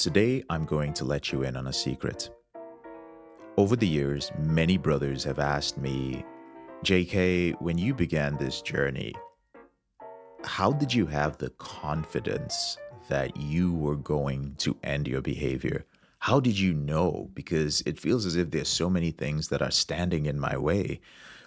Today, I'm going to let you in on a secret. Over the years, many brothers have asked me, JK, when you began this journey, how did you have the confidence that you were going to end your behavior? How did you know? Because it feels as if there's so many things that are standing in my way.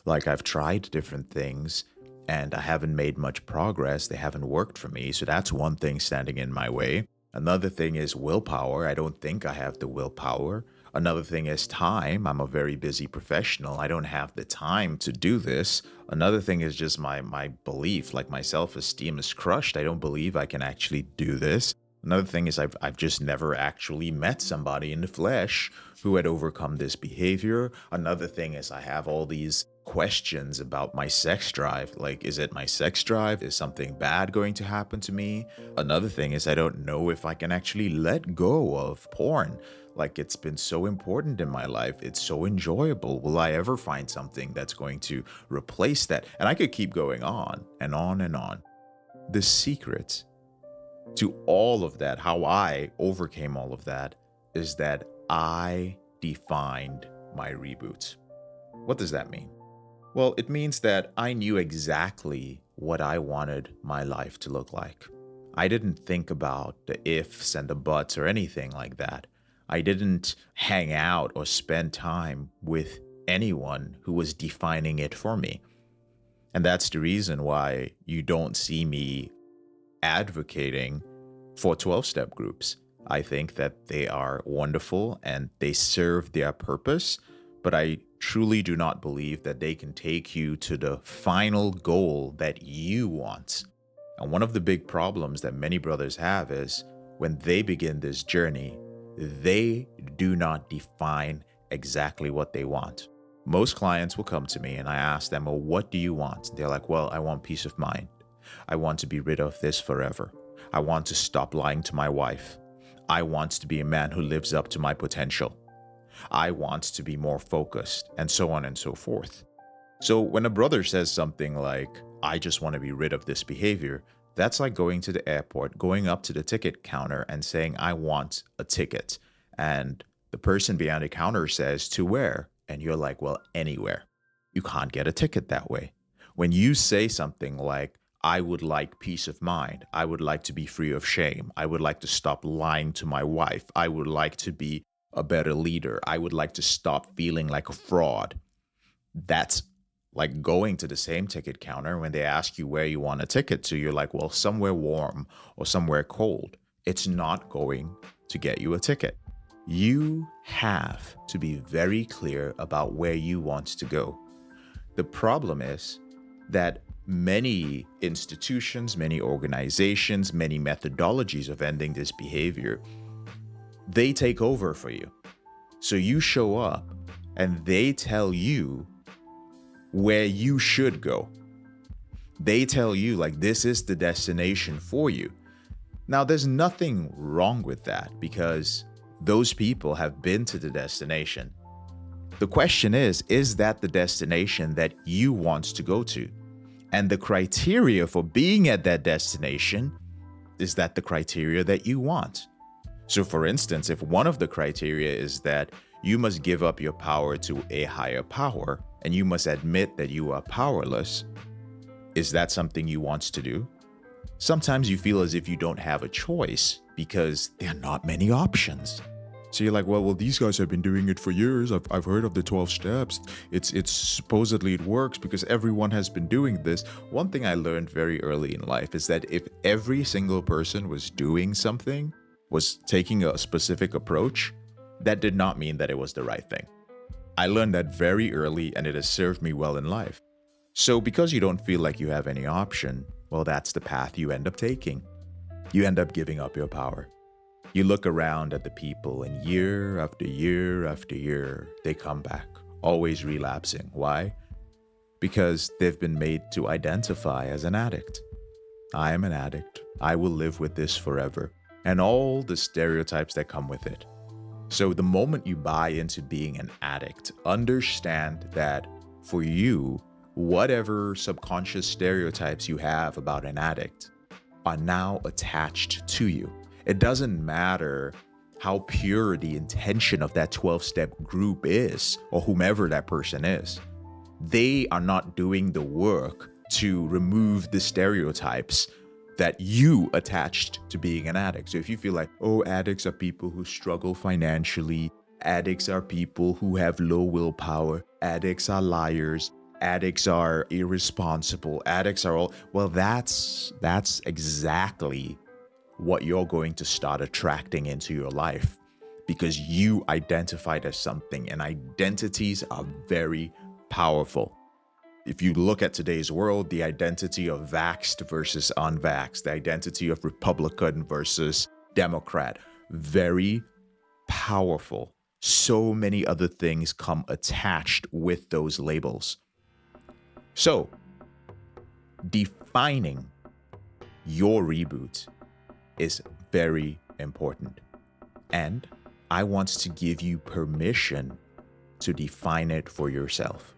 Like I've tried different things and I haven't made much progress. They haven't worked for me. So that's one thing standing in my way. Another thing is willpower. I don't think I have the willpower. Another thing is time. I'm a very busy professional. I don't have the time to do this. Another thing is just my belief, like my self-esteem is crushed. I don't believe I can actually do this. Another thing is I've just never actually met somebody in the flesh who had overcome this behavior. Another thing is I have all these questions about my sex drive. Like, is it my sex drive? Is something bad going to happen to me? Another thing is I don't know if I can actually let go of porn. Like, it's been so important in my life. It's so enjoyable. Will I ever find something that's going to replace that? And I could keep going on and on and on. The secret to all of that, how I overcame all of that, is that I defined my reboot. What does that mean? Well, it means that I knew exactly what I wanted my life to look like. I didn't think about the ifs and the buts or anything like that. I didn't hang out or spend time with anyone who was defining it for me. And that's the reason why you don't see me advocating for 12-step groups. I think that they are wonderful and they serve their purpose, but I truly do not believe that they can take you to the final goal that you want. And one of the big problems that many brothers have is when they begin this journey, they do not define exactly what they want. Most clients will come to me and I ask them, well, what do you want? They're like, well, I want peace of mind. I want to be rid of this forever. I want to stop lying to my wife. I want to be a man who lives up to my potential. I want to be more focused, and so on and so forth. So when a brother says something like, I just want to be rid of this behavior, that's like going to the airport, going up to the ticket counter and saying, I want a ticket. And the person behind the counter says, to where? And you're like, well, anywhere. You can't get a ticket that way. When you say something like, I would like peace of mind. I would like to be free of shame. I would like to stop lying to my wife. I would like to be a better leader. I would like to stop feeling like a fraud. That's like going to the same ticket counter when they ask you where you want a ticket to. You're like, well, somewhere warm or somewhere cold. It's not going to get you a ticket. You have to be very clear about where you want to go. The problem is that many institutions, many organizations, many methodologies of ending this behavior, they take over for you. So you show up and they tell you where you should go. They tell you like this is the destination for you. Now, there's nothing wrong with that because those people have been to the destination. The question is that the destination that you want to go to? And the criteria for being at that destination, is that the criteria that you want? So for instance, if one of the criteria is that you must give up your power to a higher power and you must admit that you are powerless, is that something you want to do? Sometimes you feel as if you don't have a choice because there are not many options. So you're like, well, these guys have been doing it for years. I've heard of the 12 steps. It's supposedly it works because everyone has been doing this. One thing I learned very early in life is that if every single person was doing something, was taking a specific approach, that did not mean that it was the right thing. I learned that very early and it has served me well in life. So because you don't feel like you have any option, well, that's the path you end up taking. You end up giving up your power. You look around at the people and year after year after year, they come back, always relapsing. Why? Because they've been made to identify as an addict. I am an addict. I will live with this forever. And all the stereotypes that come with it. So the moment you buy into being an addict, understand that for you, whatever subconscious stereotypes you have about an addict are now attached to you. It doesn't matter how pure the intention of that 12-step group is, or whomever that person is. They are not doing the work to remove the stereotypes that you attached to being an addict. So if you feel like, oh, addicts are people who struggle financially, addicts are people who have low willpower, addicts are liars, addicts are irresponsible, addicts are all, well, that's exactly what you're going to start attracting into your life, because you identified as something, and identities are very powerful. If you look at today's world, the identity of vaxxed versus unvaxxed, the identity of Republican versus Democrat, very powerful. So many other things come attached with those labels. So, defining your reboot is very important. And I want to give you permission to define it for yourself.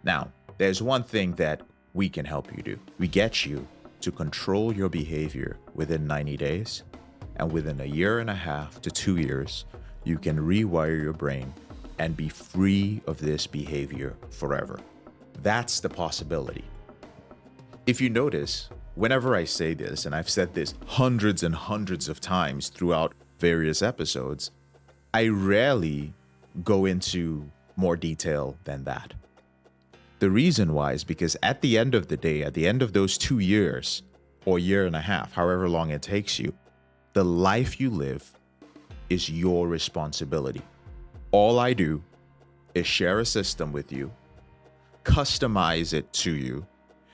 Now, there's one thing that we can help you do. We get you to control your behavior within 90 days, and within a year and a half to 2 years, you can rewire your brain and be free of this behavior forever. That's the possibility. If you notice, whenever I say this, and I've said this hundreds and hundreds of times throughout various episodes, I rarely go into more detail than that. The reason why is because at the end of the day, at the end of those 2 years or year and a half, however long it takes you, the life you live is your responsibility. All I do is share a system with you, customize it to you,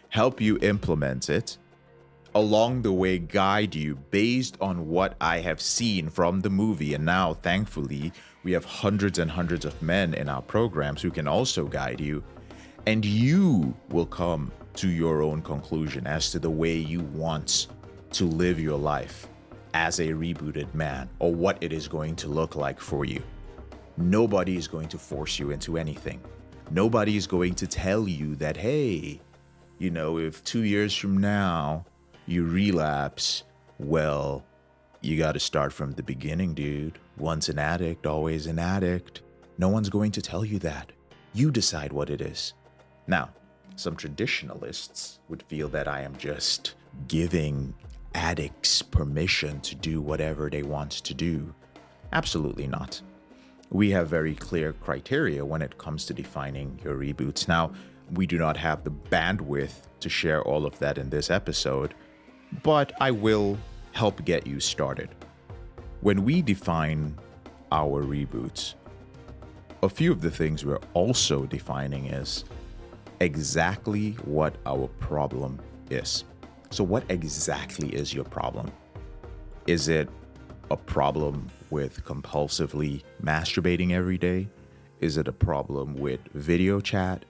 help you implement it, along the way guide you based on what I have seen from the movie. And now, thankfully, we have hundreds and hundreds of men in our programs who can also guide you. And you will come to your own conclusion as to the way you want to live your life as a rebooted man, or what it is going to look like for you. Nobody is going to force you into anything. Nobody is going to tell you that, hey, you know, if 2 years from now you relapse, well, you got to start from the beginning, dude. Once an addict, always an addict. No one's going to tell you that. You decide what it is. Now, some traditionalists would feel that I am just giving addicts permission to do whatever they want to do. Absolutely not. We have very clear criteria when it comes to defining your reboots. Now, we do not have the bandwidth to share all of that in this episode, but I will help get you started. When we define our reboots, a few of the things we're also defining is exactly what our problem is. So what exactly is your problem? Is it a problem with compulsively masturbating every day? Is it a problem with video chat?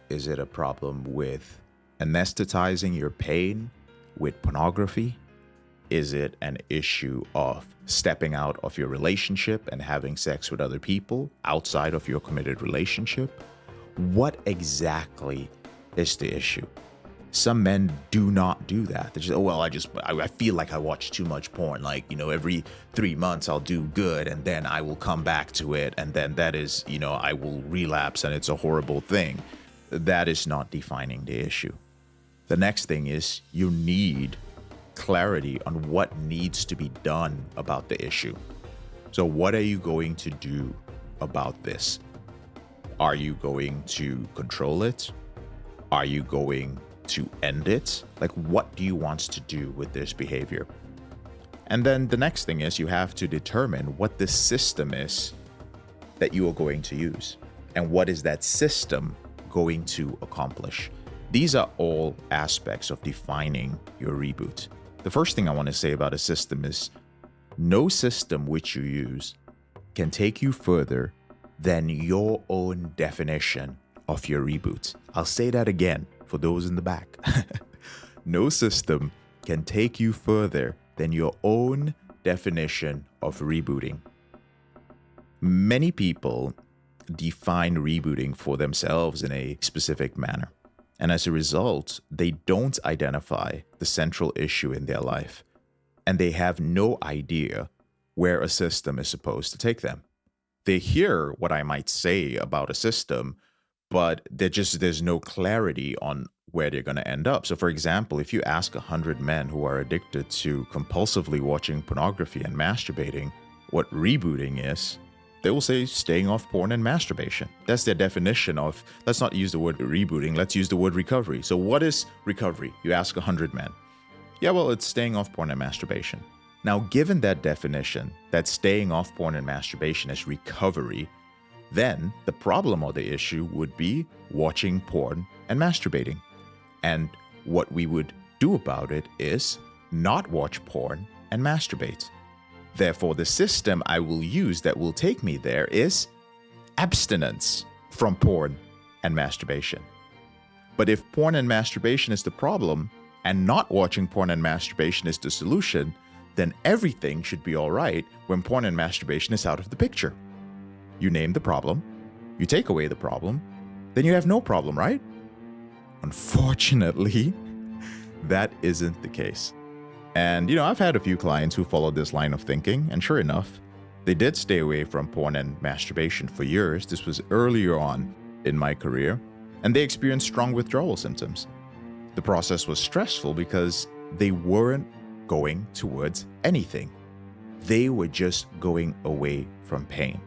Is it a problem with anesthetizing your pain with pornography? Is it an issue of stepping out of your relationship and having sex with other people outside of your committed relationship? What exactly is the issue? Some men do not do that. They just, oh, well, I feel like I watch too much porn. Like, you know, every 3 months I'll do good and then I will come back to it. And then that is, you know, I will relapse and it's a horrible thing. That is not defining the issue. The next thing is you need clarity on what needs to be done about the issue. So what are you going to do about this? Are you going to control it? Are you going to end it? Like, what do you want to do with this behavior? And then the next thing is you have to determine what the system is that you are going to use. And what is that system going to accomplish? These are all aspects of defining your reboot. The first thing I want to say about a system is no system which you use can take you further than your own definition of your reboot. I'll say that again for those in the back. No system can take you further than your own definition of rebooting. Many people define rebooting for themselves in a specific manner. And as a result, they don't identify the central issue in their life. And they have no idea where a system is supposed to take them. They hear what I might say about a system, but there's no clarity on where they're going to end up. So for example, if you ask 100 men who are addicted to compulsively watching pornography and masturbating what rebooting is, they will say staying off porn and masturbation. That's their definition of, let's not use the word rebooting, let's use the word recovery. So what is recovery? You ask 100 men. Yeah, well, it's staying off porn and masturbation. Now, given that definition, that staying off porn and masturbation is recovery, then the problem or the issue would be watching porn and masturbating. And what we would do about it is not watch porn and masturbate. Therefore, the system I will use that will take me there is abstinence from porn and masturbation. But if porn and masturbation is the problem and not watching porn and masturbation is the solution, then everything should be all right when porn and masturbation is out of the picture. You name the problem, you take away the problem, then you have no problem, right? Unfortunately, that isn't the case. And, I've had a few clients who followed this line of thinking, and sure enough, they did stay away from porn and masturbation for years. This was earlier on in my career, and they experienced strong withdrawal symptoms. The process was stressful because they weren't going towards anything. They were just going away from pain.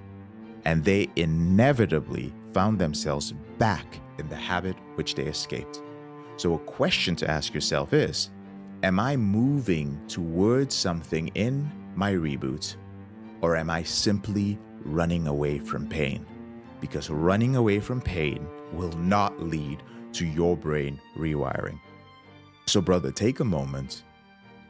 And they inevitably found themselves back in the habit which they escaped. So a question to ask yourself is, am I moving towards something in my reboot, or am I simply running away from pain? Because running away from pain will not lead to your brain rewiring. So brother, take a moment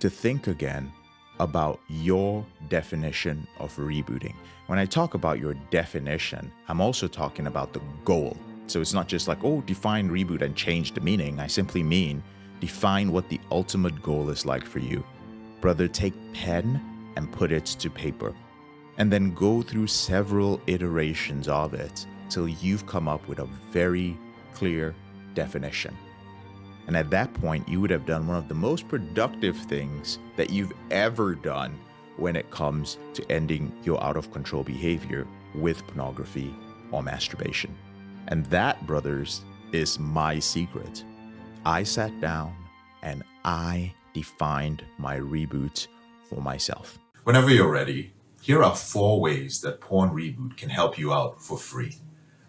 to think again about your definition of rebooting. When I talk about your definition, I'm also talking about the goal. So it's not just like, define reboot and change the meaning. I simply mean define what the ultimate goal is like for you. Brother, take pen and put it to paper, and then go through several iterations of it till you've come up with a very clear definition. And at that point, you would have done one of the most productive things that you've ever done when it comes to ending your out of control behavior with pornography or masturbation. And that, brothers, is my secret. I sat down and I defined my reboot for myself. Whenever you're ready, here are 4 ways that Porn Reboot can help you out for free.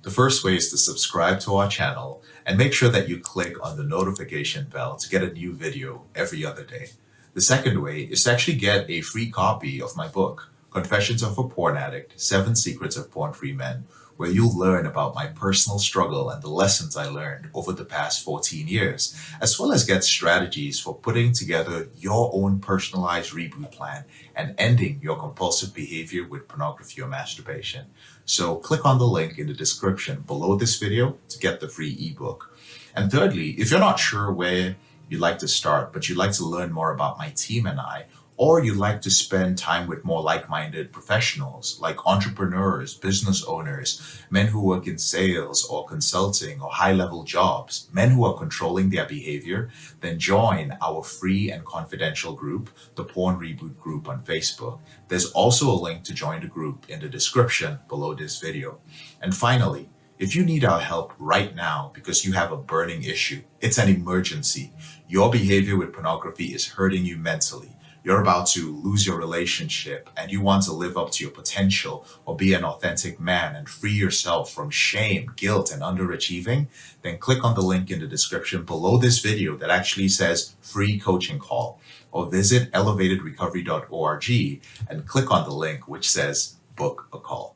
The first way is to subscribe to our channel and make sure that you click on the notification bell to get a new video every other day. The second way is to actually get a free copy of my book, Confessions of a Porn Addict, 7 Secrets of Porn-Free Men, where you'll learn about my personal struggle and the lessons I learned over the past 14 years, as well as get strategies for putting together your own personalized reboot plan and ending your compulsive behavior with pornography or masturbation. So click on the link in the description below this video to get the free ebook. And thirdly, if you're not sure where you'd like to start, but you'd like to learn more about my team and I, or you'd like to spend time with more like-minded professionals like entrepreneurs, business owners, men who work in sales or consulting or high-level jobs, men who are controlling their behavior, then join our free and confidential group, the Porn Reboot group on Facebook. There's also a link to join the group in the description below this video. And finally, if you need our help right now because you have a burning issue, it's an emergency, your behavior with pornography is hurting you mentally, you're about to lose your relationship and you want to live up to your potential or be an authentic man and free yourself from shame, guilt, and underachieving, then click on the link in the description below this video that actually says free coaching call, or visit elevatedrecovery.org and click on the link which says book a call.